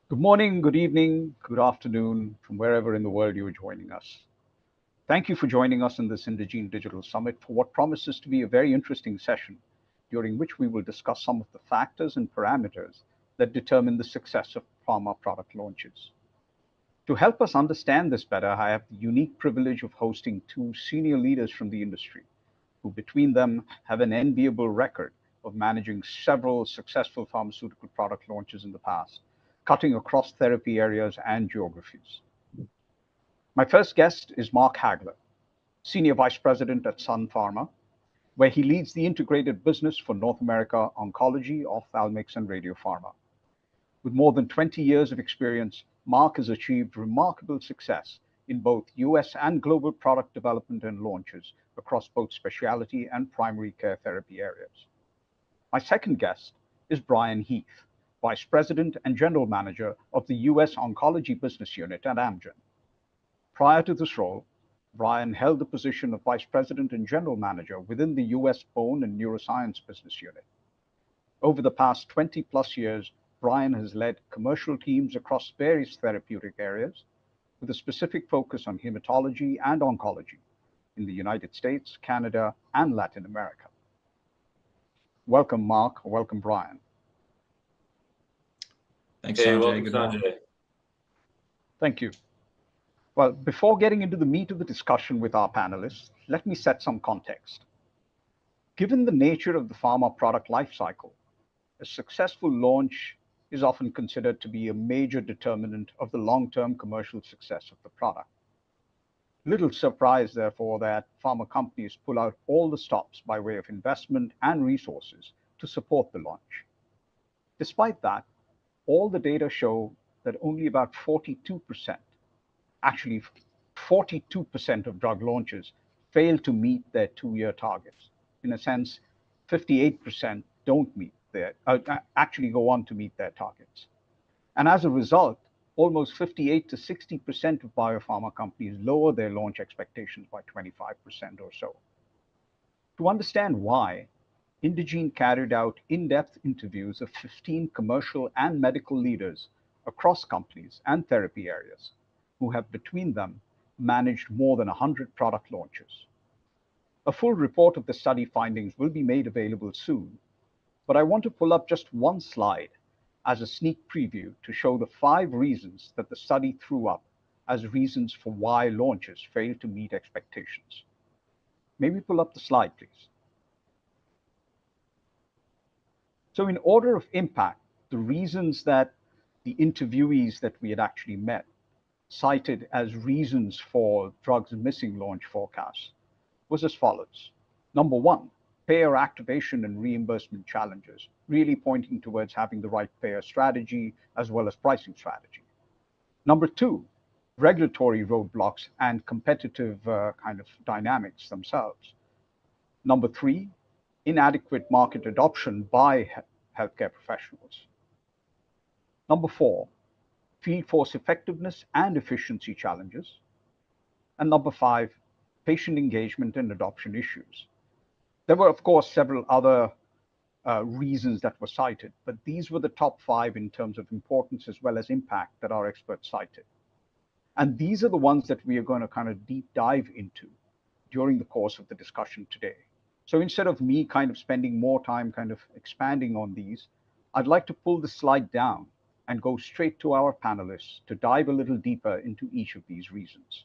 Good morning, good evening, good afternoon, from wherever in the world you are joining us. Thank you for joining us in this Indegene Digital Summit for what promises to be a very interesting session, during which we will discuss some of the factors and parameters that determine the success of pharma product launches. To help us understand this better, I have the unique privilege of hosting two senior leaders from the industry, who between them have an enviable record of managing several successful pharmaceutical product launches in the past, cutting across therapy areas and geographies. My first guest is Mark Hagler, Senior Vice President at Sun Pharma, where he leads the integrated business for North America oncology, ophthalmics, and radiopharma. With more than 20 years of experience, Mark has achieved remarkable success in both US and global product development and launches across both specialty and primary care therapy areas. My second guest is Brian Heath, Vice President and General Manager of the US Oncology Business Unit at Amgen. Prior to this role, Brian held the position of Vice President and General Manager within the US Bone and Neuroscience Business Unit. Over the past 20 plus years, Brian has led commercial teams across various therapeutic areas with a specific focus on hematology and oncology in the United States, Canada, and Latin America. Welcome, Mark. Welcome, Brian. Thanks, Sanjay. Welcome, Good morning. Sanjay. Thank you. Well, before getting into the meat of the discussion with our panelists, let me set some context. Given the nature of the pharma product lifecycle, a successful launch is often considered to be a major determinant of the long-term commercial success of the product. Little surprise, therefore, that pharma companies pull out all the stops by way of investment and resources to support the launch. Despite that, all the data show that only about 42%, actually 42% of drug launches fail to meet their 2-year targets. In a sense, 58% don't meet their, actually go on to meet their targets. And as a result, almost 58 to 60% of biopharma companies lower their launch expectations by 25% or so. To understand why, Indegene carried out in-depth interviews of 15 commercial and medical leaders across companies and therapy areas who have between them managed more than 100 product launches. A full report of the study findings will be made available soon, but I want to pull up just one slide as a sneak preview to show the 5 reasons that the study threw up as reasons for why launches fail to meet expectations. Maybe pull up the slide, please. So in order of impact, the reasons that the interviewees that we had actually met cited as reasons for drugs missing launch forecasts was as follows. Number 1, payer activation and reimbursement challenges, really pointing towards having the right payer strategy as well as pricing strategy. Number 2, regulatory roadblocks and competitive kind of dynamics themselves. Number 3, inadequate market adoption by healthcare professionals. Number 4, field force effectiveness and efficiency challenges. And number 5, patient engagement and adoption issues. There were, of course, several other reasons that were cited, but these were the top 5 in terms of importance as well as impact that our experts cited. And these are the ones that we are going to kind of deep dive into during the course of the discussion today. So instead of me kind of spending more time kind of expanding on these, I'd like to pull the slide down and go straight to our panelists to dive a little deeper into each of these reasons.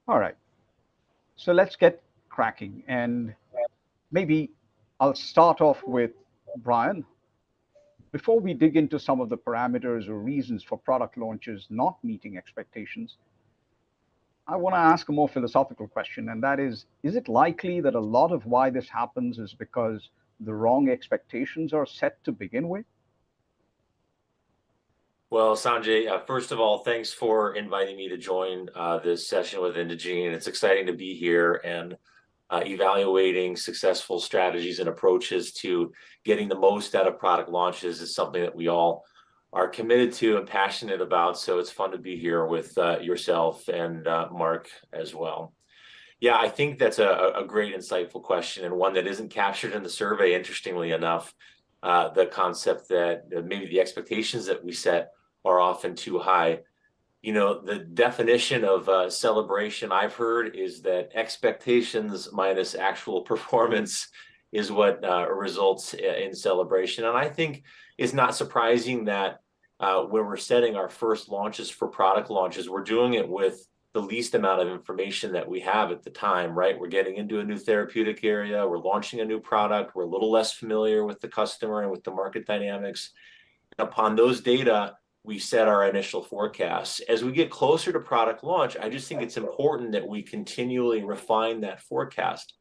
All right. So let's get cracking, and maybe I'll start off with Brian. Before we dig into some of the parameters or reasons for product launches not meeting expectations, I want to ask a more philosophical question, and that is it likely that a lot of why this happens is because the wrong expectations are set to begin with? Well, Sanjay, first of all, thanks for inviting me to join this session with Indegene. It's exciting to be here and evaluating successful strategies and approaches to getting the most out of product launches is something that we all are committed to and passionate about. So it's fun to be here with yourself and Mark as well. Yeah, I think that's a great, insightful question, and one that isn't captured in the survey, interestingly enough. the concept that maybe the expectations that we set are often too high. The definition of celebration I've heard is that expectations minus actual performance is what results in celebration. And I think it's not surprising that when we're setting our first launches for product launches, we're doing it with the least amount of information that we have at the time, right? We're getting into a new therapeutic area, we're launching a new product, we're a little less familiar with the customer and with the market dynamics. And upon those data, we set our initial forecasts. As we get closer to product launch, I just think it's important that we continually refine that forecast.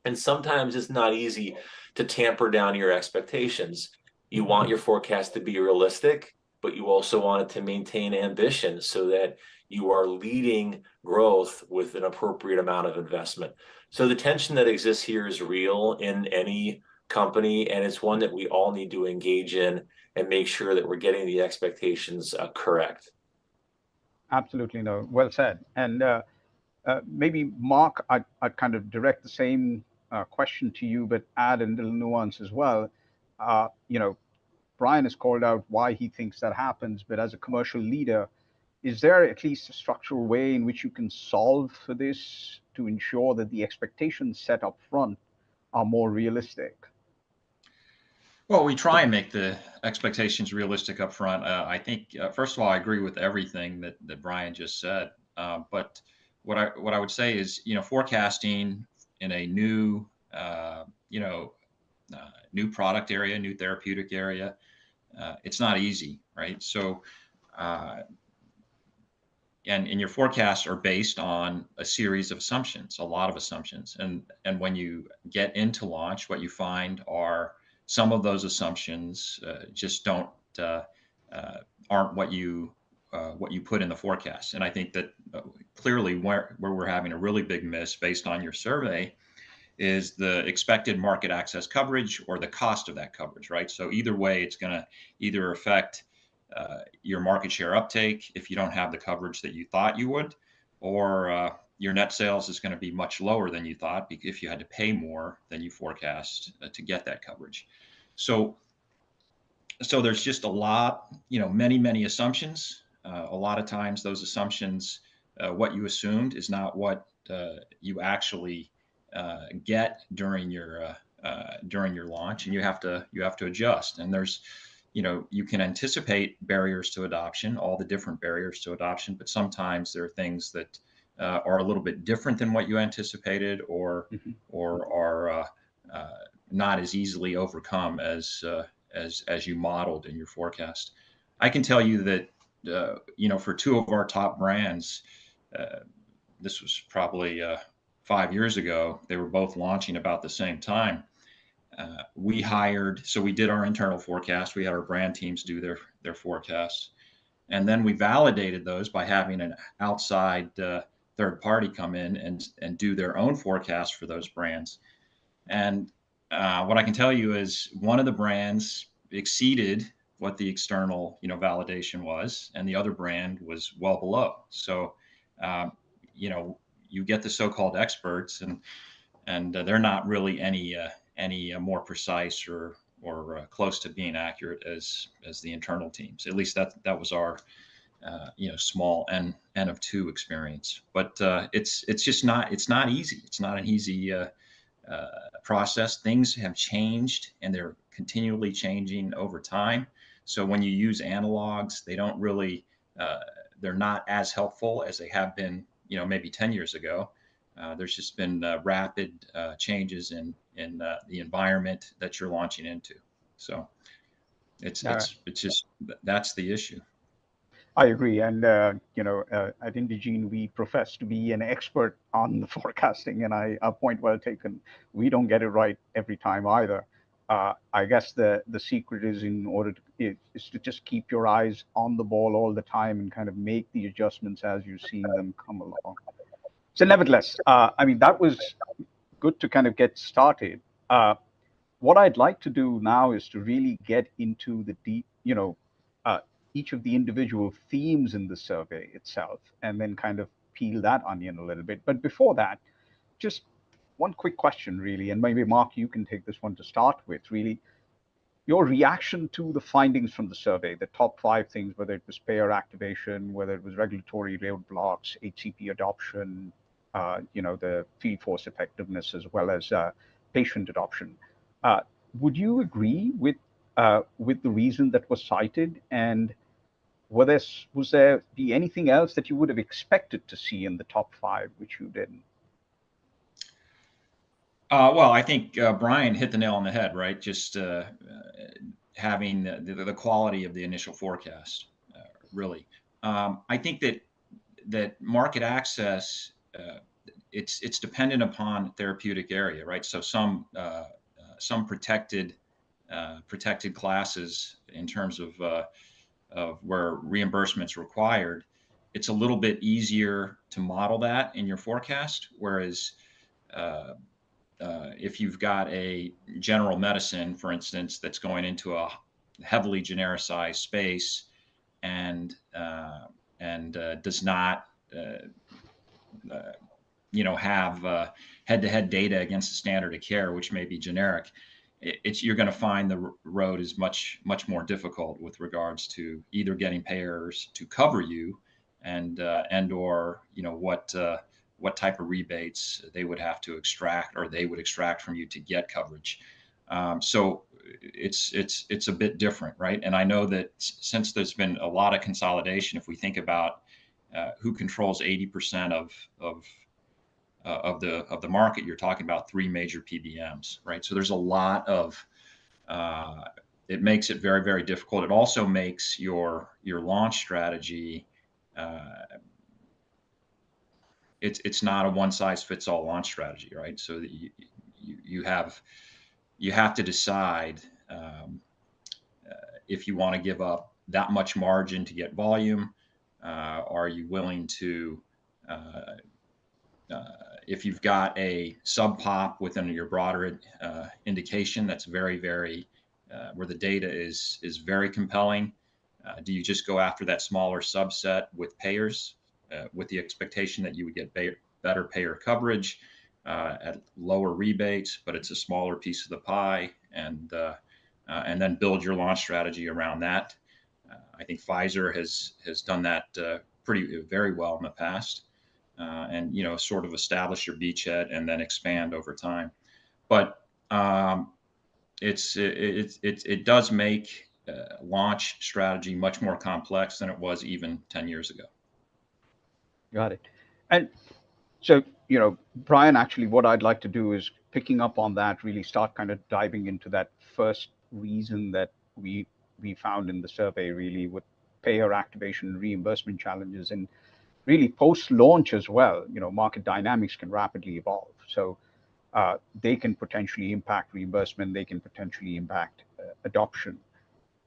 And sometimes it's not easy to tamper down your expectations. You want your forecast to be realistic, but you also want it to maintain ambition so that you are leading growth with an appropriate amount of investment. So the tension that exists here is real in any company, and it's one that we all need to engage in and make sure that we're getting the expectations correct. Absolutely, no, well said. And maybe Mark, I'd kind of direct the same question to you, but add a little nuance as well. Brian has called out why he thinks that happens, but as a commercial leader, is there at least a structural way in which you can solve for this to ensure that the expectations set up front are more realistic? Well, we try and make the expectations realistic up front. I think, first of all, I agree with everything that Brian just said. But what I would say is, forecasting in a new, new product area, new therapeutic area, it's not easy, right? So, and your forecasts are based on a series of assumptions, a lot of assumptions. And when you get into launch, what you find are some of those assumptions just aren't what you put in the forecast. And I think that clearly where we're having a really big miss based on your survey is the expected market access coverage or the cost of that coverage, right? So either way, it's going to either affect your market share uptake if you don't have the coverage that you thought you would, or your net sales is going to be much lower than you thought if you had to pay more than you forecast to get that coverage. So there's just a lot, many assumptions. A lot of times those assumptions, what you assumed is not what you actually get during your launch, and you have to adjust. And there's, you can anticipate barriers to adoption, all the different barriers to adoption, but sometimes there are things that are a little bit different than what you anticipated, or are not as easily overcome as you modeled in your forecast. I can tell you that for two of our top brands, this was probably 5 years ago. They were both launching about the same time. We did our internal forecast. We had our brand teams do their forecasts, and then we validated those by having an outside third party come in and do their own forecast for those brands. And what I can tell you is one of the brands exceeded what the external validation was, and the other brand was well below. So you get the so-called experts, and they're not really any more precise or close to being accurate as the internal teams. At least that was our small N of 2 experience. But it's not easy. It's not an easy process. Things have changed, and they're continually changing over time. So when you use analogs, they don't really they're not as helpful as they have been maybe 10 years ago. There's just been rapid changes in the environment that you're launching into. So it's just, that's the issue. I agree. And, at Indegene, we profess to be an expert on the forecasting, and a point well taken. We don't get it right every time either. I guess the secret is is to just keep your eyes on the ball all the time and kind of make the adjustments as you see them come along. So nevertheless, that was good to kind of get started. What I'd like to do now is to really get into the deep, each of the individual themes in the survey itself, and then kind of peel that onion a little bit. But before that, just one quick question, really, and maybe Mark, you can take this one to start with, really. your reaction to the findings from the survey, the top 5 things, whether it was payer activation, whether it was regulatory roadblocks, HCP adoption, the field force effectiveness, as well as patient adoption. Would you agree with the reason that was cited? And was there be anything else that you would have expected to see in the top 5 which you didn't? Well, I think Brian hit the nail on the head, right? Just having the quality of the initial forecast, really. I think that market access, it's dependent upon therapeutic area, right? So some protected classes in terms of where reimbursement's required, it's a little bit easier to model that in your forecast, whereas if you've got a general medicine, for instance, that's going into a heavily genericized space and does not have head-to-head data against the standard of care, which may be generic, you're going to find the road is much more difficult with regards to either getting payers to cover you and or what type of rebates they would have to extract or they would extract from you to get coverage. So it's a bit different, right? And I know that since there's been a lot of consolidation, if we think about who controls 80% of the market, you're talking about 3 major PBMs, right? So there's a lot of it makes it very, very difficult. It also makes your launch strategy. It's not a one-size-fits-all launch strategy, right? So you have to decide if you want to give up that much margin to get volume. Are you willing to, if you've got a sub-pop within your broader indication that's very, very, where the data is very compelling, do you just go after that smaller subset with payers with the expectation that you would get better payer coverage at lower rebates, but it's a smaller piece of the pie, and then build your launch strategy around that? I think Pfizer has done that very well in the past, and sort of establish your beachhead and then expand over time. But it does make launch strategy much more complex than it was even 10 years ago. Got it. And so, Brian, actually, what I'd like to do is picking up on that, really start kind of diving into that first reason that we found in the survey, really, with payer activation, reimbursement challenges, and really post-launch as well. Market dynamics can rapidly evolve. So they can potentially impact reimbursement, they can potentially impact adoption.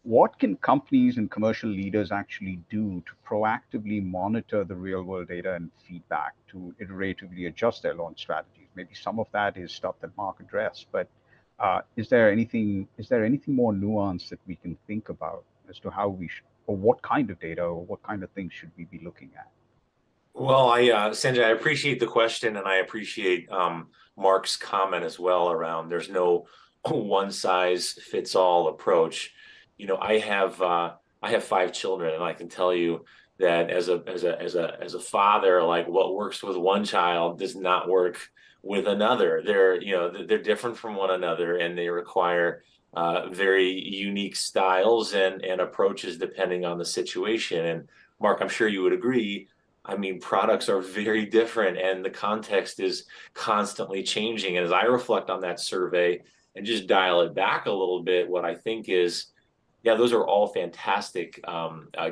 What can companies and commercial leaders actually do to proactively monitor the real world data and feedback to iteratively adjust their launch strategies? Maybe some of that is stuff that Mark addressed, but is there anything more nuanced that we can think about as to how we should, or what kind of data or what kind of things should we be looking at? Well, Sanjay, I appreciate the question, and I appreciate Mark's comment as well around there's no one size fits all approach. I have 5 children, and I can tell you that as a father, like what works with one child does not work with another. They're different from one another, and they require very unique styles and approaches depending on the situation. And Mark, I'm sure you would agree. I mean, products are very different, and the context is constantly changing. And as I reflect on that survey and just dial it back a little bit, what I think is, yeah, those are all fantastic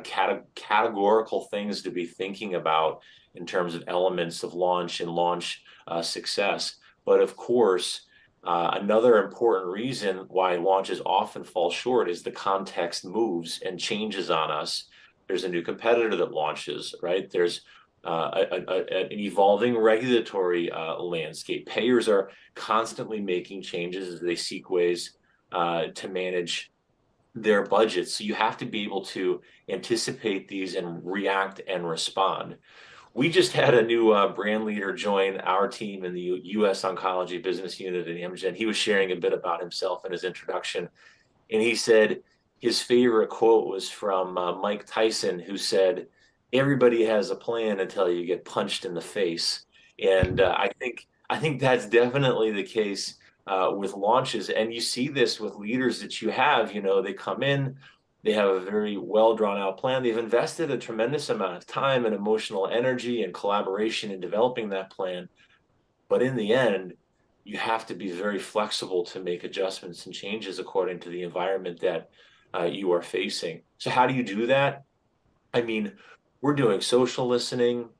categorical things to be thinking about in terms of elements of launch and launch success. But of course, another important reason why launches often fall short is the context moves and changes on us. There's a new competitor that launches, right? There's an evolving regulatory landscape. Payers are constantly making changes as they seek ways to manage their budgets. So you have to be able to anticipate these and react and respond. We just had a new brand leader join our team in the U.S. Oncology Business Unit at Amgen. He was sharing a bit about himself in his introduction. And he said his favorite quote was from Mike Tyson, who said, "Everybody has a plan until you get punched in the face." And I think that's definitely the case with launches. And you see this with leaders that you have. They come in, they have a very well drawn out plan. They've invested a tremendous amount of time and emotional energy and collaboration in developing that plan. But in the end, you have to be very flexible to make adjustments and changes according to the environment that you are facing. So, how do you do that? I mean, we're doing social listening.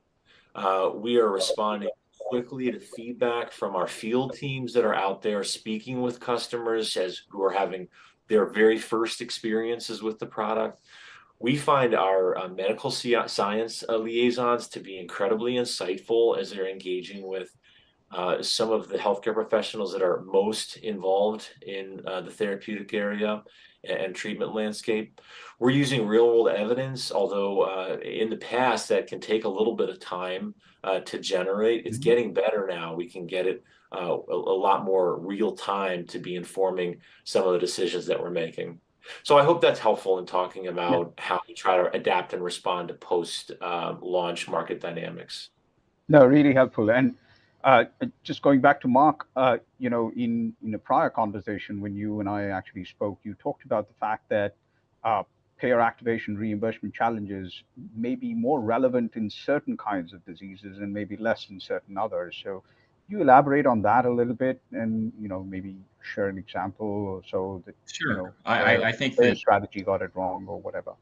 We are responding quickly to feedback from our field teams that are out there speaking with customers as who are having their very first experiences with the product. We find our medical science liaisons to be incredibly insightful as they're engaging with some of the healthcare professionals that are most involved in the therapeutic area and treatment landscape. We're using real world evidence, although in the past that can take a little bit of time to generate. It's getting better now. We can get it a lot more real time to be informing some of the decisions that we're making. So I hope that's helpful in talking Yeah. about how we try to adapt and respond to post launch market dynamics. No, really helpful. And just going back to Mark, in a prior conversation when you and I actually spoke, you talked about the fact that uh, payer activation reimbursement challenges may be more relevant in certain kinds of diseases and maybe less in certain others. So you elaborate on that a little bit and, maybe share an example or so that, Sure. where I think payer that, strategy got it wrong or whatever.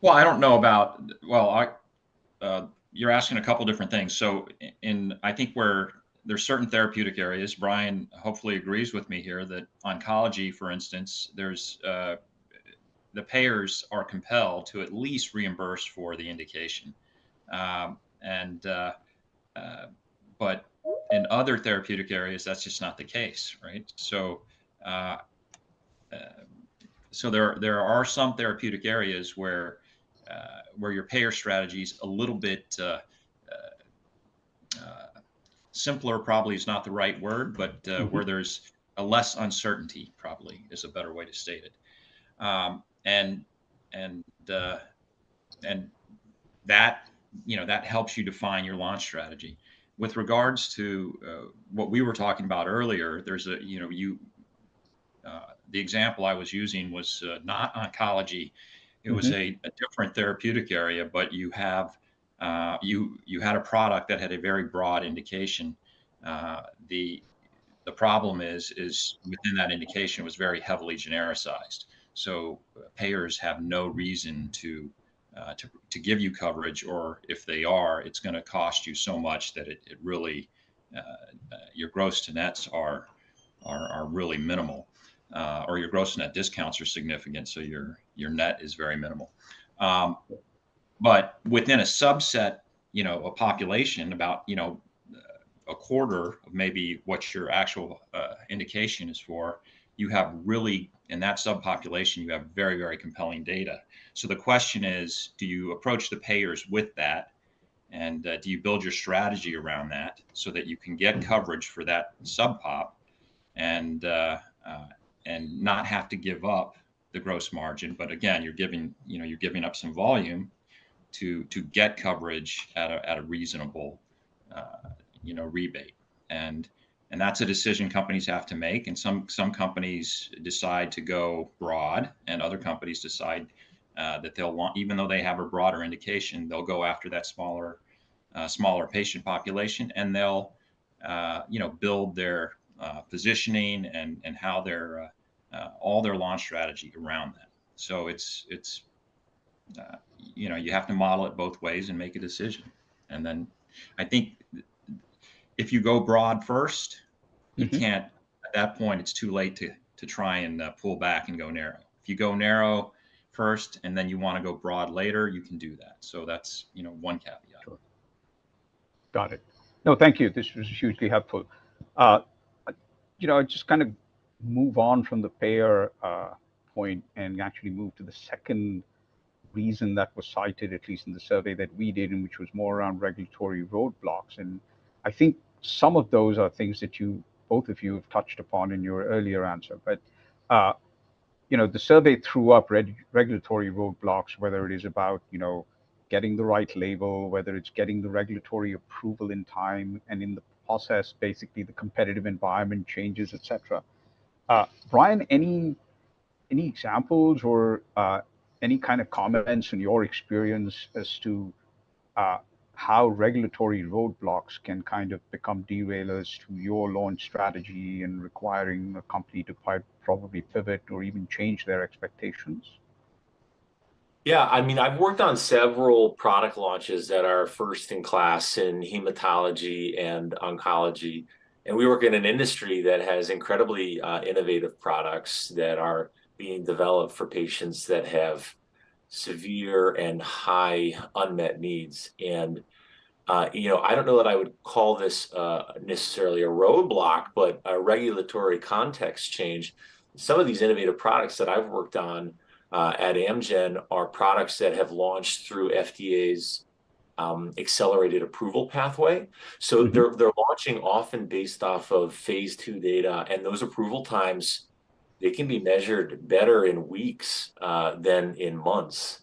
well, I don't know about, well, you're asking a couple different things. So I think where there's certain therapeutic areas, Brian hopefully agrees with me here that oncology, for instance, there's the payers are compelled to at least reimburse for the indication. And but in other therapeutic areas, that's just not the case, right? So uh, uh, so there are some therapeutic areas where your payer strategy is a little bit simpler. Probably is not the right word, but Hmm. where there's a less uncertainty, probably is a better way to state it. And and uh, and that that helps you define your launch strategy. With regards to what we were talking about earlier, there's a you the example I was using was not oncology. It was Hmm. a different therapeutic area, but you had a product that had a very broad indication. The problem is within that indication was very heavily genericized. So payers have no reason to give you coverage, or if they are, it's going to cost you so much that it really your gross to nets are really minimal, or your gross net discounts are significant, so your net is very minimal. Um, but within a subset, a population about a quarter of maybe what your actual indication is for, you have really in that subpopulation you have very very compelling data. So the question is, do you approach the payers with that? And do you build your strategy around that so that you can get coverage for that subpop and uh, and not have to give up the gross margin? But again, you're giving up some volume to get coverage at a reasonable rebate. And that's a decision companies have to make. And some companies decide to go broad, and other companies decide that they'll want, even though they have a broader indication, they'll go after that smaller patient population, and they'll build their positioning and how their all their launch strategy around that. So it's you have to model it both ways and make a decision. And then I think if you go broad first, you Hmm. can't, at that point it's too late to try and pull back and go narrow. If you go narrow first and then you want to go broad later, you can do that. So that's one caveat. Sure. Got it. No, thank you. This was hugely helpful. Uh, just kind of move on from the payer point and actually move to the second reason that was cited, at least in the survey that we did, and which was more around regulatory roadblocks. And I think some of those are things that both of you have touched upon in your earlier answer. But uh, the survey threw up regulatory roadblocks, whether it is about, getting the right label, whether it's getting the regulatory approval in time, and in the process, basically the competitive environment changes, etc. Brian, any examples or any kind of comments in your experience as to uh, how regulatory roadblocks can kind of become derailers to your launch strategy and requiring a company to probably pivot or even change their expectations? Yeah, I mean, I've worked on several product launches that are first in class in hematology and oncology. And we work in an industry that has incredibly innovative products that are being developed for patients that have severe and high unmet needs. And I don't know that I would call this necessarily a roadblock, but a regulatory context change. Some of these innovative products that I've worked on at Amgen are products that have launched through FDA's accelerated approval pathway. So Mm-hmm. they're launching often based off of phase 2 data, and those approval times, they can be measured better in weeks than in months.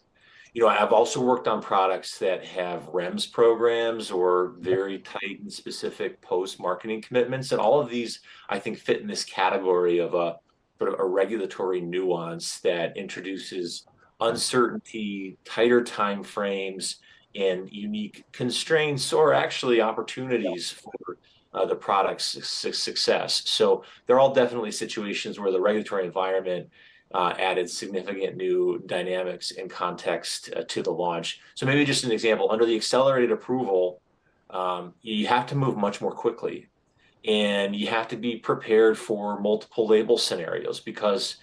I've also worked on products that have REMS programs or very tight and specific post-marketing commitments. And all of these, I think, fit in this category of a sort of a regulatory nuance that introduces uncertainty, tighter time frames, and unique constraints or actually opportunities for the product's success. So they're all definitely situations where the regulatory environment added significant new dynamics and context to the launch. So maybe just an example, under the accelerated approval, you have to move much more quickly, and you have to be prepared for multiple label scenarios because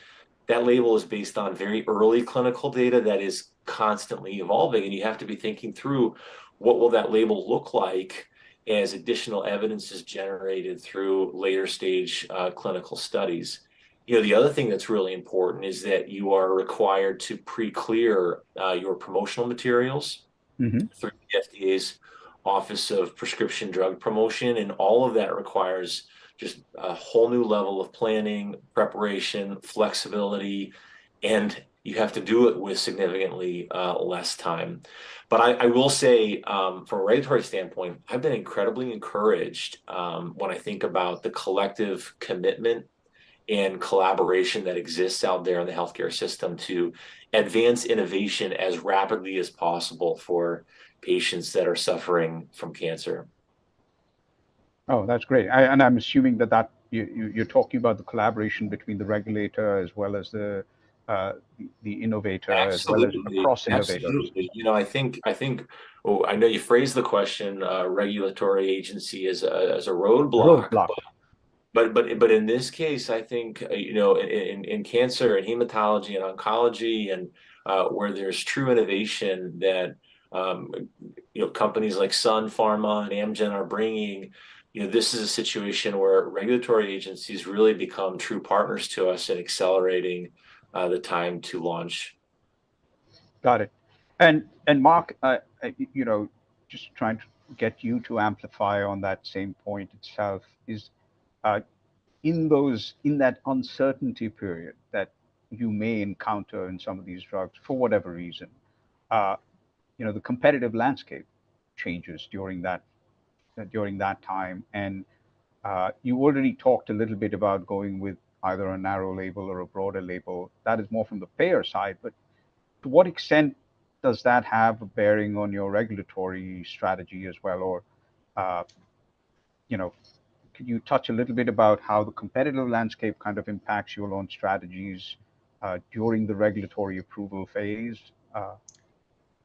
that label is based on very early clinical data that is constantly evolving, and you have to be thinking through what will that label look like as additional evidence is generated through later stage clinical studies. The other thing that's really important is that you are required to pre-clear your promotional materials Mm-hmm. through the FDA's Office of Prescription Drug Promotion, and all of that requires just a whole new level of planning, preparation, flexibility, and you have to do it with significantly less time. But I will say, from a regulatory standpoint, I've been incredibly encouraged when I think about the collective commitment and collaboration that exists out there in the healthcare system to advance innovation as rapidly as possible for patients that are suffering from cancer. Oh, that's great. And I'm assuming that you're talking about the collaboration between the regulator as well as the innovator, as well as Absolutely, across innovators. absolutely. Oh, I know you phrased the question, regulatory agency as a roadblock, Roadblock. but in this case, I think in cancer and hematology and oncology and where there's true innovation that um, companies like Sun Pharma and Amgen are bringing. This is a situation where regulatory agencies really become true partners to us in accelerating the time to launch. Got it. And Mark, just trying to get you to amplify on that same point itself is, uh, in that uncertainty period that you may encounter in some of these drugs for whatever reason, uh, the competitive landscape changes during that time. And you already talked a little bit about going with either a narrow label or a broader label. That is more from the payer side, but to what extent does that have a bearing on your regulatory strategy as well? Or, uh, you know, could you touch a little bit about how the competitive landscape kind of impacts your launch strategies during the regulatory approval phase?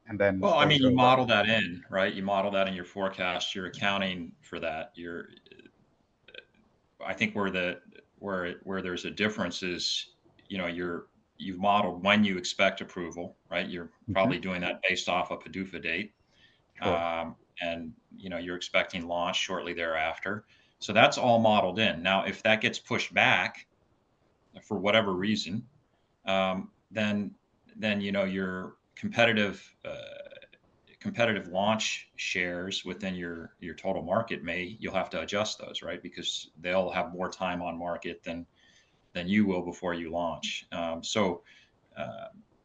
And then Well, I mean, you also, model that in, right? You model that in your forecast. You're accounting for that. I think where there's a difference is, you've modeled when you expect approval, right? You're Mhm, probably doing that based off a PDUFA date, sure. and you're expecting launch shortly thereafter. So that's all modeled in. Now, if that gets pushed back for whatever reason, then your competitive launch shares within your total market you'll have to adjust those, right? Because they'll have more time on market than than you will before you launch.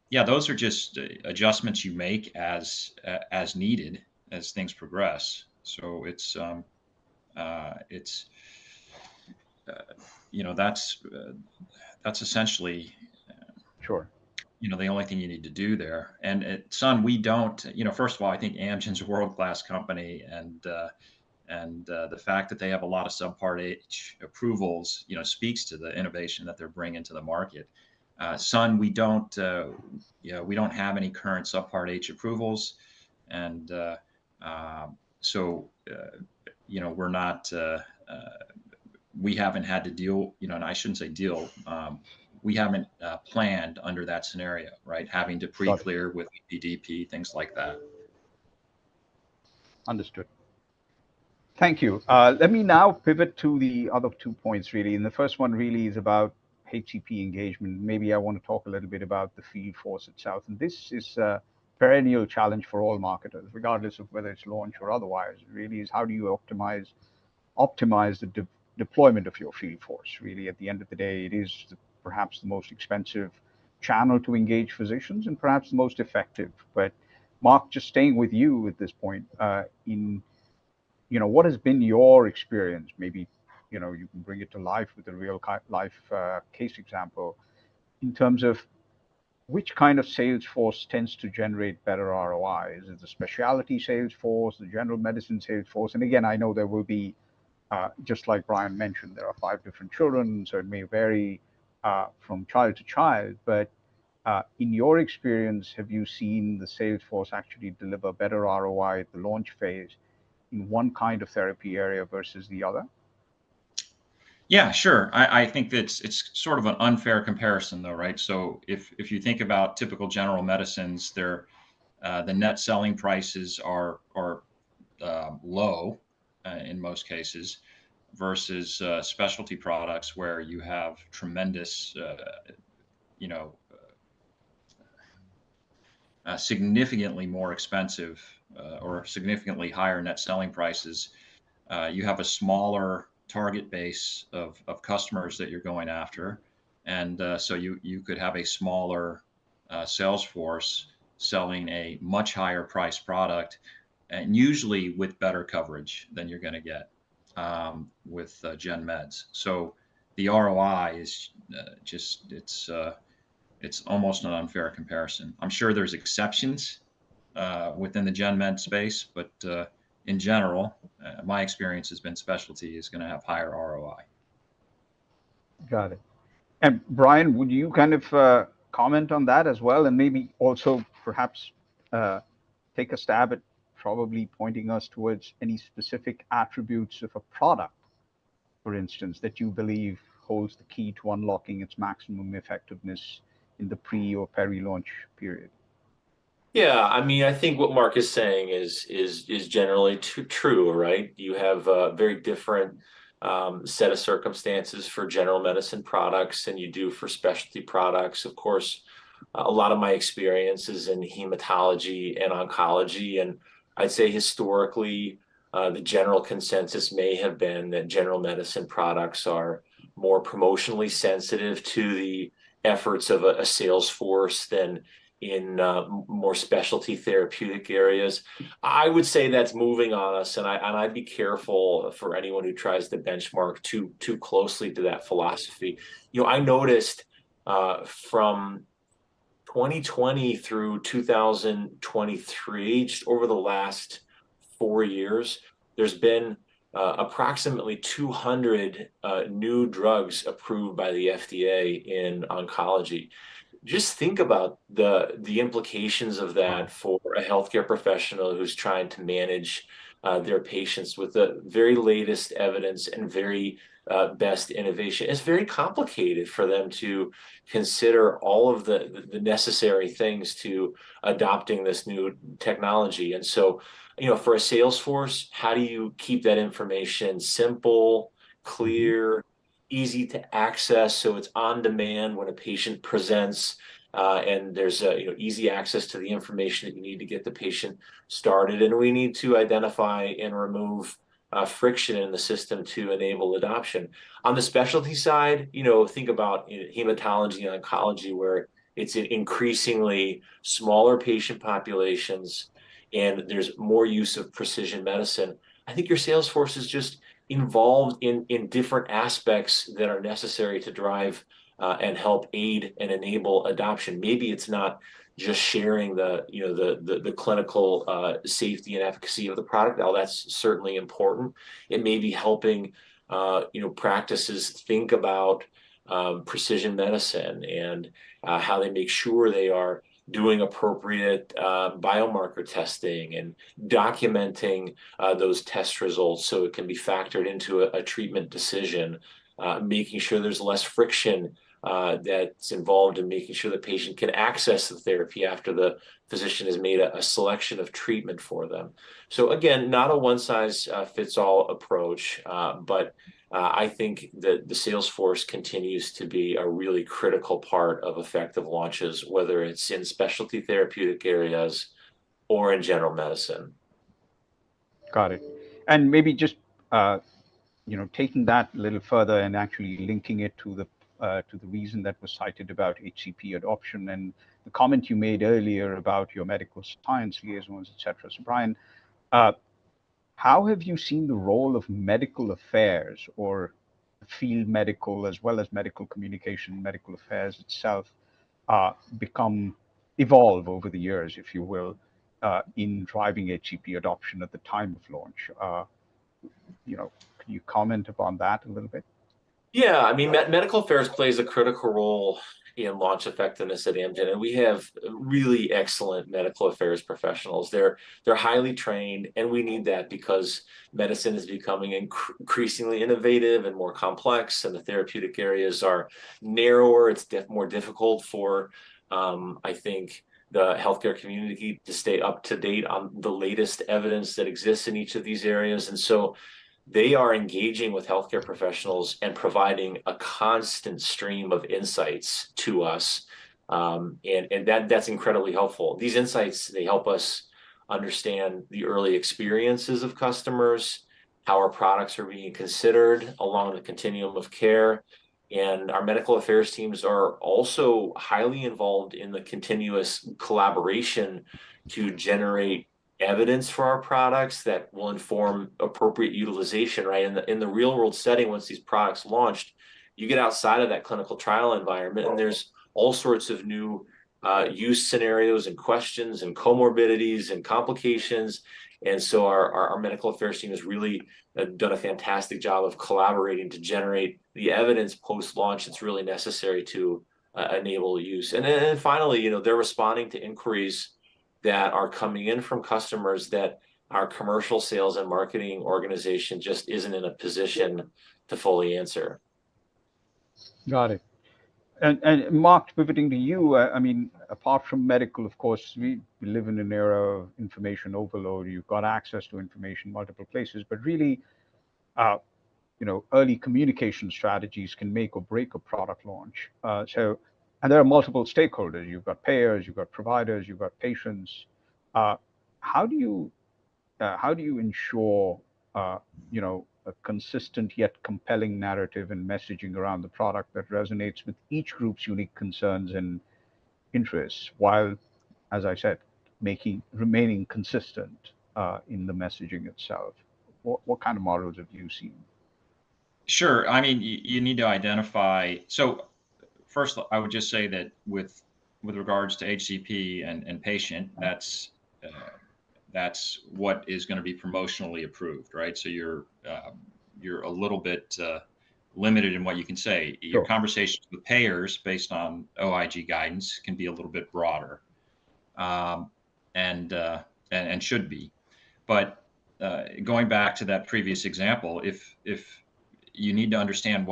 Yeah, those are just adjustments you make as needed as things progress. So it's you know that's essentially Sure. the only thing you need to do there. And at Sun, we don't. First of all, I think Amgen's a world-class company, and the fact that they have a lot of Subpart H approvals, speaks to the innovation that they're bringing to the market. Sun, we don't have any current Subpart H approvals, and we're not. We haven't had to deal, and I shouldn't say deal. We haven't planned under that scenario, right? Having to pre-clear with PDP, things like that. Understood. Thank you. Let me now pivot to the other 2 points, really. And the first one really is about HCP engagement. Maybe I want to talk a little bit about the field force itself. And this is a perennial challenge for all marketers, regardless of whether it's launch or otherwise. It really is, how do you optimize the deployment of your field force? Really, at the end of the day, it is perhaps the most expensive channel to engage physicians and perhaps the most effective. But Mark, just staying with you at this point, what has been your experience? Maybe, you can bring it to life with a real life case example in terms of which kind of sales force tends to generate better ROI. Is it the specialty sales force, the general medicine sales force? And again, I know there will be, just like Brian mentioned, there are 5 different children, so it may vary from child to child. But in your experience, have you seen the sales force actually deliver better ROI at the launch phase in one kind of therapy area versus the other? Yeah, sure. I think that it's sort of an unfair comparison, though, right? So if you think about typical general medicines, the net selling prices are low in most cases, versus specialty products where you have tremendous, significantly more expensive or significantly higher net selling prices. You have a smaller target base of customers that you're going after, and so you could have a smaller sales force selling a much higher priced product, and usually with better coverage than you're going to get with gen meds. So the ROI is it's almost an unfair comparison. I'm sure there's exceptions within the gen med space, but in general, my experience has been specialty is going to have higher ROI. Got it. And Brian, would you kind of comment on that as well, and maybe also perhaps take a stab at probably pointing us towards any specific attributes of a product, for instance, that you believe holds the key to unlocking its maximum effectiveness in the pre or peri-launch period? Yeah, I mean, I think what Mark is saying is generally true, right? You have a very different set of circumstances for general medicine products than you do for specialty products. Of course, a lot of my experience is in hematology and oncology, and I'd say historically, the general consensus may have been that general medicine products are more promotionally sensitive to the efforts of a sales force than in more specialty therapeutic areas. I would say that's moving on us, and I'd be careful for anyone who tries to benchmark too closely to that philosophy. I noticed from 2020 through 2023, just over the last 4 years, there's been approximately 200 new drugs approved by the FDA in oncology. Just think about the implications of that for a healthcare professional who's trying to manage their patients with the very latest evidence and very best innovation. It's very complicated for them to consider all of the necessary things to adopting this new technology. And so, for a sales force, how do you keep that information simple, clear, easy to access, so it's on demand when a patient presents, and there's easy access to the information that you need to get the patient started. And we need to identify and remove friction in the system to enable adoption. On the specialty side, think about hematology and oncology, where it's increasingly smaller patient populations and there's more use of precision medicine. I think your sales force is just involved in different aspects that are necessary to drive and help aid and enable adoption. Maybe it's not just sharing the clinical safety and efficacy of the product. Now that's certainly important. It may be helping practices think about precision medicine and how they make sure they are doing appropriate biomarker testing and documenting those test results so it can be factored into a treatment decision, making sure there's less friction that's involved in making sure the patient can access the therapy after the physician has made a selection of treatment for them. So again, not a one-size-fits-all approach, but I think that the sales force continues to be a really critical part of effective launches, whether it's in specialty therapeutic areas or in general medicine. Got it. And maybe just taking that a little further and actually linking it to the reason that was cited about HCP adoption and the comment you made earlier about your medical science liaisons, et cetera. So Brian, how have you seen the role of medical affairs or field medical as well as medical communication, medical affairs itself, evolve over the years, if you will, in driving HCP adoption at the time of launch? Can you comment upon that a little bit? Yeah, I mean, medical affairs plays a critical role in launch effectiveness at Amgen, and we have really excellent medical affairs professionals. They're highly trained, and we need that because medicine is becoming increasingly innovative and more complex, and the therapeutic areas are narrower. It's more difficult for, I think, the healthcare community to stay up to date on the latest evidence that exists in each of these areas, and so they are engaging with healthcare professionals and providing a constant stream of insights to us. And that's incredibly helpful. These insights, they help us understand the early experiences of customers, how our products are being considered along the continuum of care. And our medical affairs teams are also highly involved in the continuous collaboration to generate evidence for our products that will inform appropriate utilization, right? In the real world setting, once these products launched, you get outside of that clinical trial environment and there's all sorts of new use scenarios and questions and comorbidities and complications. And so our medical affairs team has really done a fantastic job of collaborating to generate the evidence post-launch that's really necessary to enable use. And then finally, they're responding to inquiries that are coming in from customers that our commercial sales and marketing organization just isn't in a position to fully answer. Got it. And Mark, pivoting to you, I mean, apart from medical, of course, we live in an era of information overload. You've got access to information multiple places, but really, early communication strategies can make or break a product launch. And there are multiple stakeholders. You've got payers, you've got providers, you've got patients. How do you ensure a consistent yet compelling narrative and messaging around the product that resonates with each group's unique concerns and interests, while, as I said, remaining consistent in the messaging itself? What kind of models have you seen? Sure. I mean, you need to identify. So first, I would just say that with regards to HCP and patient, that's what is going to be promotionally approved, right? So you're a little bit limited in what you can say. Your conversations with payers based on OIG guidance can be a little bit broader, and should be. But going back to that previous example, if you need to understand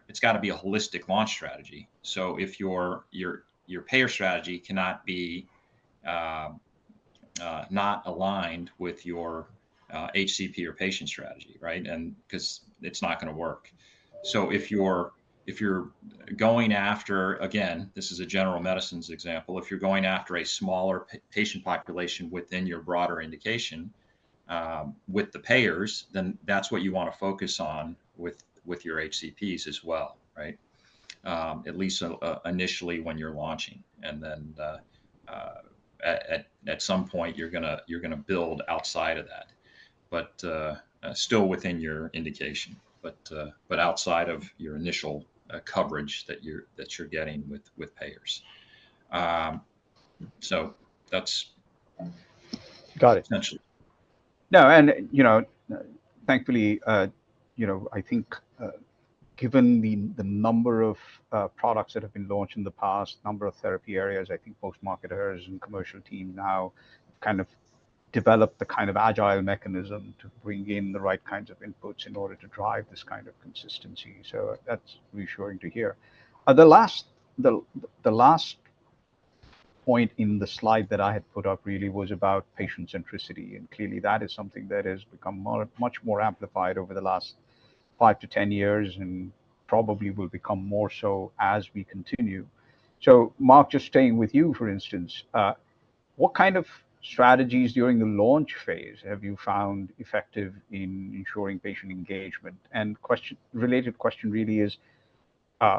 it's got to be a holistic launch strategy. So if your payer strategy cannot be not aligned with your HCP or patient strategy, right? And because it's not going to work. So if you're going after, again, this is a general medicines example, if you're going after a smaller patient population within your broader indication, with the payers, then that's what you want to focus on with your HCPs as well, right? At least initially when you're launching, and then at some point you're gonna build outside of that, but still within your indication, but outside of your initial coverage that you're getting with payers. So that's Got it. essentially. No, and thankfully, I think given the number of products that have been launched in the past, number of therapy areas, I think most marketers and commercial teams now kind of develop the kind of agile mechanism to bring in the right kinds of inputs in order to drive this kind of consistency. So that's reassuring to hear. The last point in the slide that I had put up really was about patient centricity, and clearly that is something that has become much more amplified over the last 5 to 10 years, and probably will become more so as we continue. So, Mark, just staying with you, for instance, what kind of strategies during the launch phase have you found effective in ensuring patient engagement? And related question really is, uh,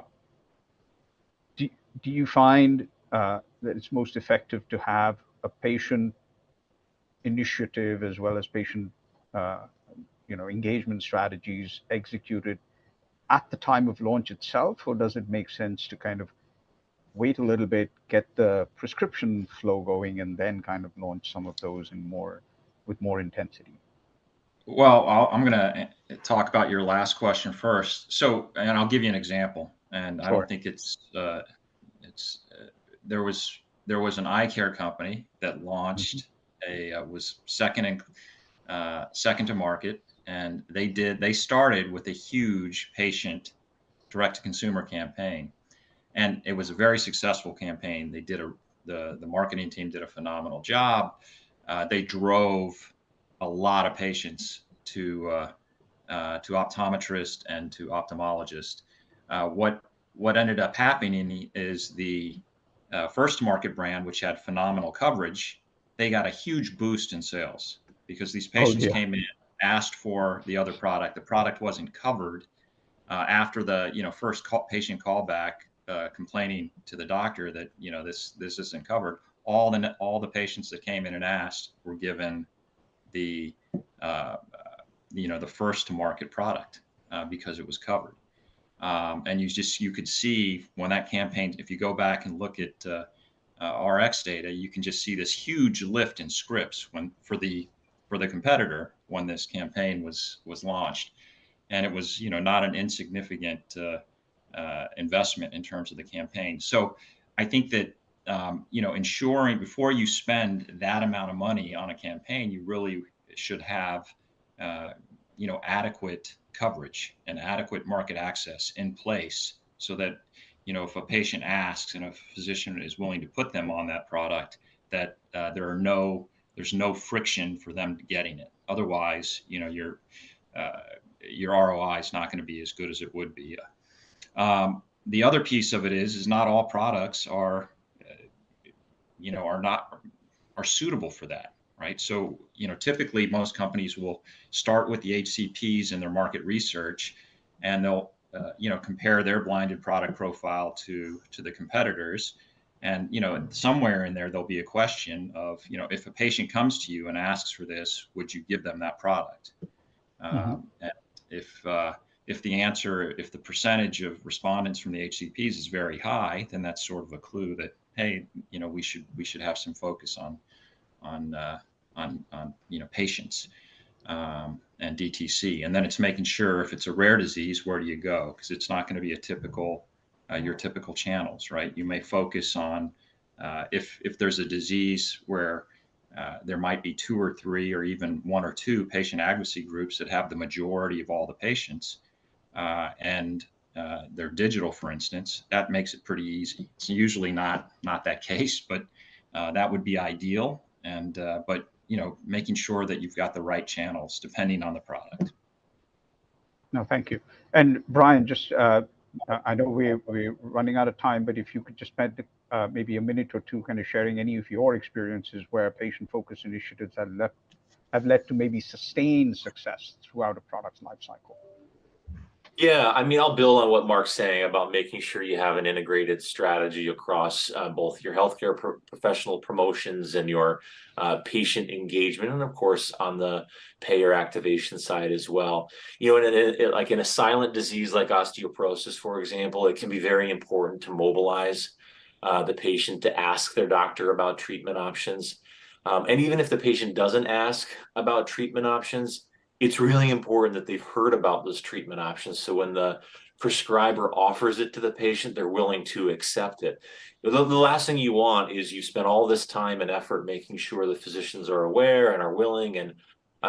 do, do you find that it's most effective to have a patient initiative as well as patient uh, engagement strategies executed at the time of launch itself, or does it make sense to kind of wait a little bit, get the prescription flow going, and then kind of launch some of those with more intensity? Well, I'm going to talk about your last question first. So, and I'll give you an example. And I don't Sure. think it's there was an eye care company that Hmm. launched was second to market, and they started with a huge patient direct to consumer campaign, and it was a very successful campaign. The marketing team did a phenomenal job. They drove a lot of patients to optometrists and to ophthalmologists. What ended up happening is the first market brand, which had phenomenal coverage, they got a huge boost in sales because these Oh patients dear. came in, asked for the other product. The product wasn't covered. After the first patient callback complaining to the doctor that this isn't covered, all the patients that came in and asked were given the uh, the first to market product because it was covered. And you could see when that campaign, if you go back and look at RX data, you can just see this huge lift in scripts for the competitor when this campaign was launched, and it was not an insignificant investment in terms of the campaign. So I think that ensuring before you spend that amount of money on a campaign, you really should have uh, adequate coverage and adequate market access in place so that if a patient asks and a physician is willing to put them on that product, that there's no friction for them getting it. Otherwise, uh, your ROI is not going to be as good as it would be. The other piece of it is not all products are suitable for that, right? So typically most companies will start with the HCPs in their market research, and they'll compare their blinded product profile to the competitors. And somewhere in there there'll be a question of if a patient comes to you and asks for this, would you give them that product? Hmm. And if the answer, if the percentage of respondents from the HCPs is very high, then that's sort of a clue that, hey, we should have some focus on patients and DTC. And then it's making sure if it's a rare disease, where do you go? Because it's not going to be your typical channels, right? You may focus on if there's a disease where there might be 2 or 3 or even 1 or 2 patient advocacy groups that have the majority of all the patients, and they're digital, for instance. That makes it pretty easy. It's usually not that case, but that would be ideal. And but making sure that you've got the right channels depending on the product. No, thank you. And Brian, just I know we're running out of time, but if you could just spend maybe a minute or two kind of sharing any of your experiences where patient-focused initiatives have left have led to maybe sustained success throughout a product's life cycle? Yeah, I mean, I'll build on what Mark's saying about making sure you have an integrated strategy across both your healthcare professional promotions and your patient engagement, and of course on the payer activation side as well. You know, like in a silent disease like osteoporosis, for example, it can be very important to mobilize the patient to ask their doctor about treatment options. And even if the patient doesn't ask about treatment options, it's really important that they've heard about those treatment options. So when the prescriber offers it to the patient, they're willing to accept it. The last thing you want is you spend all this time and effort making sure the physicians are aware and are willing and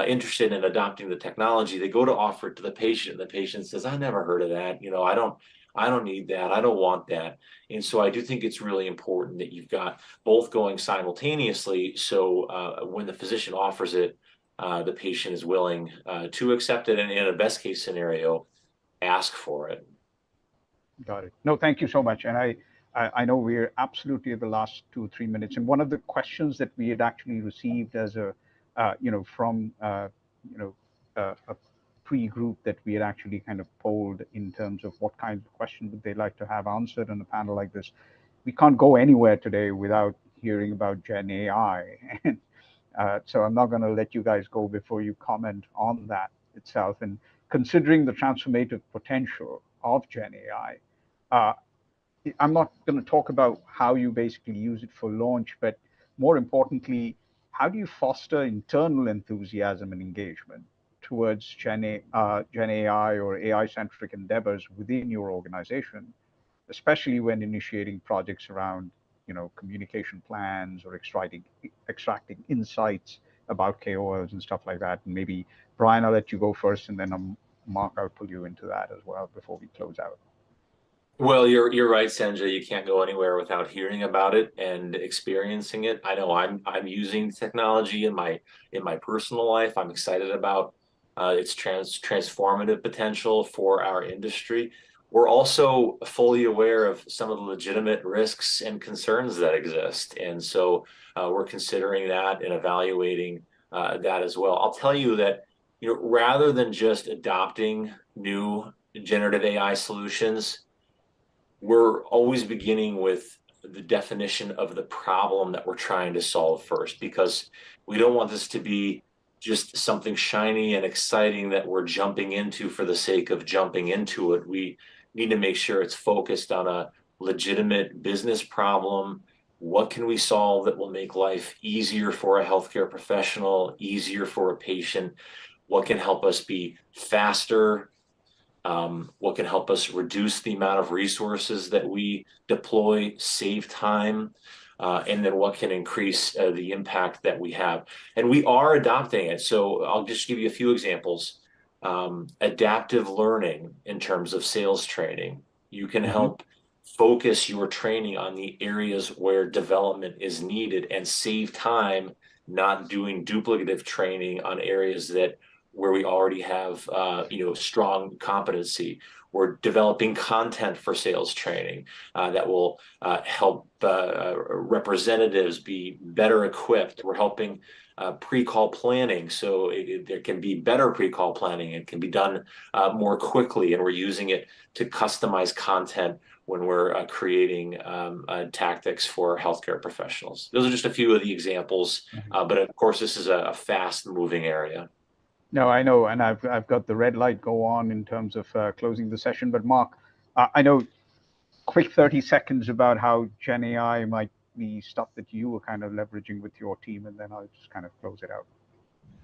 interested in adopting the technology. They go to offer it to the patient, and the patient says, "I never heard of that. You know, I don't need that. I don't want that." And so I do think it's really important that you've got both going simultaneously. So when the physician offers it, the patient is willing to accept it, and in a best case scenario, ask for it. Got it. No, thank you so much. And I know we're absolutely at the last 2 or 3 minutes. And one of the questions that we had actually received as a, from, a pre-group that we had actually kind of polled in terms of what kind of question would they like to have answered on a panel like this. We can't go anywhere today without hearing about Gen AI. And so I'm not going to let you guys go before you comment on that itself. And considering the transformative potential of Gen AI, I'm not going to talk about how you basically use it for launch, but more importantly, how do you foster internal enthusiasm and engagement towards Gen AI or AI-centric endeavors within your organization, especially when initiating projects around, communication plans or extracting insights about KOLs and stuff like that? And maybe Brian, I'll let you go first, and then Mark, I'll pull you into that as well before we close out. Well, you're right, Sanjay. You can't go anywhere without hearing about it and experiencing it. I know I'm using technology in my personal life. I'm excited about its transformative potential for our industry. We're also fully aware of some of the legitimate risks and concerns that exist, and so we're considering that and evaluating that as well. I'll tell you that, rather than just adopting new generative AI solutions, we're always beginning with the definition of the problem that we're trying to solve first, because we don't want this to be just something shiny and exciting that we're jumping into for the sake of jumping into it. We need to make sure it's focused on a legitimate business problem. What can we solve that will make life easier for a healthcare professional, easier for a patient? What can help us be faster? What can help us reduce the amount of resources that we deploy, save time, and then what can increase the impact that we have. And we are adopting it. So I'll just give you a few examples. Adaptive learning in terms of sales training. You can help focus your training on the areas where development is needed and save time not doing duplicative training on areas where we already have strong competency. We're developing content for sales training that will help representatives be better equipped. We're helping pre-call planning, so there can be better pre-call planning. It can be done more quickly, and we're using it to customize content when we're creating tactics for healthcare professionals. Those are just a few of the examples, but of course, this is a fast-moving area. No, I know, and I've got the red light go on in terms of closing the session. But Mark, I know, quick 30 seconds about how Gen AI might be stuff that you were kind of leveraging with your team, and then I'll just kind of close it out.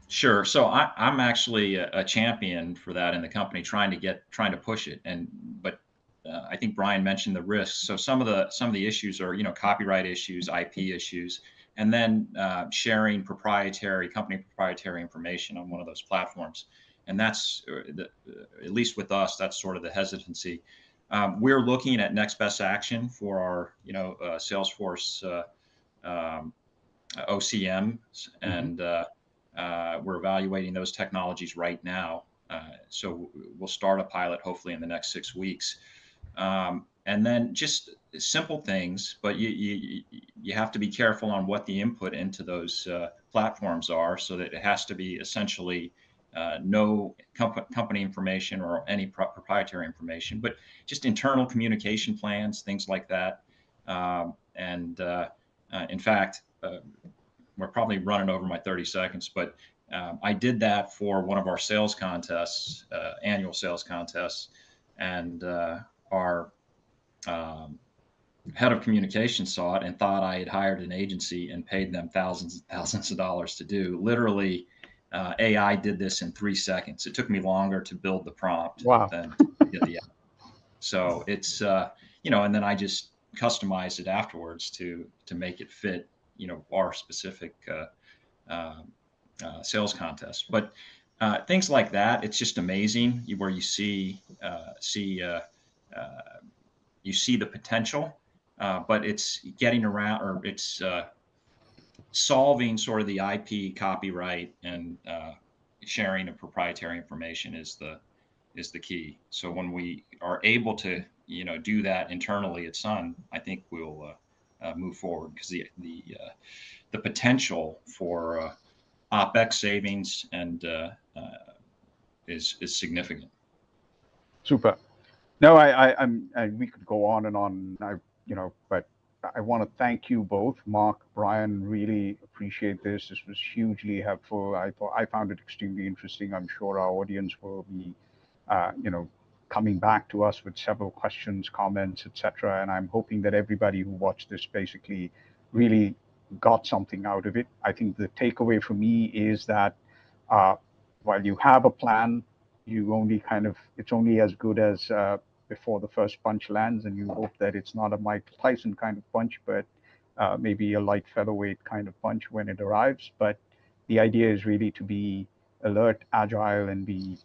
Sure. So I'm actually a champion for that in the company, trying to push it. But I think Brian mentioned the risks. So some of the issues are, copyright issues, IP issues, and then sharing company proprietary information on one of those platforms. And that's, at least with us, that's sort of the hesitancy. We're looking at next best action for our, salesforce OCMs, and we're evaluating those technologies right now. So we'll start a pilot hopefully in the next 6 weeks. And then just simple things, but you have to be careful on what the input into those platforms are, so that it has to be essentially no company information or any proprietary information, but just internal communication plans, things like that. In fact, we're probably running over my 30 seconds, but I did that for one of our sales contests, annual sales contests, and our head of communications saw it and thought I had hired an agency and paid them thousands and thousands of dollars to do. Literally, AI did this in 3 seconds. It took me longer to build the prompt than to get the. So it's and then I just customized it afterwards to make it fit our specific sales contest. But things like that, it's just amazing where you see the potential, but it's getting around, or it's solving sort of the IP copyright and sharing of proprietary information is the key. So when we are able to do that internally at Sun, I think we'll move forward, because the potential for OpEx savings and is significant. Super. No, we could go on and on. But I want to thank you both, Mark, Brian. Really appreciate this. This was hugely helpful. I found it extremely interesting. I'm sure our audience will be, coming back to us with several questions, comments, etc. And I'm hoping that everybody who watched this basically really got something out of it. I think the takeaway for me is that while you have a plan, it's only as good as before the first punch lands, and you hope that it's not a Mike Tyson kind of punch, but maybe a light featherweight kind of punch when it arrives. But the idea is really to be alert, agile, and be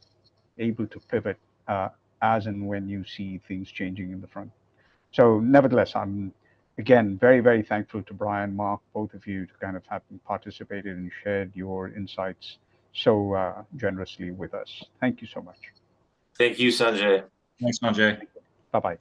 able to pivot as and when you see things changing in the front. So nevertheless, I'm again very, very thankful to Brian, Mark, both of you, to kind of have participated and shared your insights so generously with us. Thank you so much. Thank you, Sanjay. Thanks, Sanjay. Bye-bye.